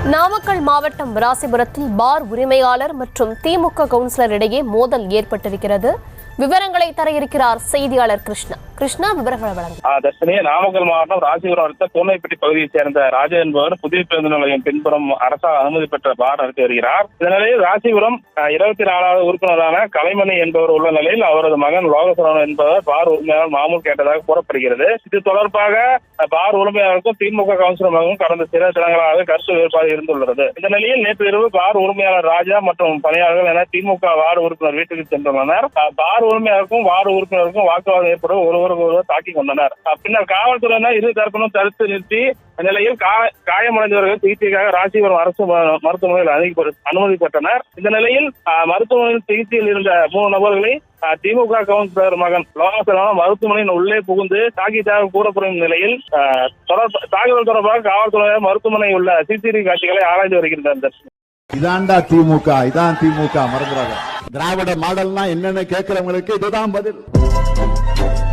நாமக்கல் மாவட்டம் ராசிபுரத்தில் பார் உரிமையாளர் மற்றும் திமுக கவுன்சிலர் இடையே மோதல் ஏற்பட்டிருக்கிறது. விவரங்களை தர இருக்கிறார் செய்தியாளர் கிருஷ்ணா. விவரங்களை வழங்க. நாமக்கல் மாவட்டம் ராசிபுரம் அடுத்த கோனைப்பட்டி பகுதியைச் சேர்ந்த ராஜா என்பவர் புதிய பேருந்து நிலையம் பின்புறம் அரசால் அனுமதி பெற்ற பார் நடத்தி வருகிறார். இந்த நிலையில் ராசிபுரம் 24வது உறுப்பினரான கலைமணி என்பவர் உள்ள நிலையில் அவரது மகன் லோகசரவணன் என்பவர் பார் உரிமையாளர் மாமூல் கேட்டதாக கூறப்படுகிறது. இது தொடர்பாக பார் உரிமையாளருக்கும் திமுக கவுன்சிலருக்கும் கடந்த சில தினங்களாக கருத்து வேறுபாடு இருந்துள்ளது. இந்த நிலையில் நேற்று இரவு பார் உரிமையாளர் ராஜா மற்றும் பணியாளர்கள் என திமுக வார்டு உறுப்பினர் வீட்டுக்கு சென்றுள்ளனர். பார் உரிமையாளருக்கும் வார்டு உறுப்பினருக்கும் வாக்குவாதம் ஏற்பட ஒருவருக்கு ஒருவர் தாக்கிக் கொண்டனர். பின்னர் காவல்துறையினர் இரு தரப்பிலும் தடுத்து நிறுத்தி நிலையில் காயமடைந்தவர்கள் சிகிச்சைக்காக ராசிபுரம் அரசு மருத்துவமனையில் அனுமதி பெற்றனர். இந்த நிலையில் மருத்துவமனையில் சிகிச்சையில் இருந்த 3 நபர்களை திமுக கவுன்சிலர் மகன் லோகசரவணன் மருத்துவமனையின் உள்ளே புகுந்து தாக்கியதாக கூறப்படும் நிலையில் தாக்குதல் தொடர்பாக காவல்துறையினர் மருத்துவமனையில் உள்ள சிசிடிவி காட்சிகளை ஆராய்ந்து வருகின்றனர். இதான்டா திமுக, இதான் திமுக மறந்துடாத. திராவிட மாடல்னா என்னன்னு கேட்கிறவங்களுக்கு இதுதான் பதில்.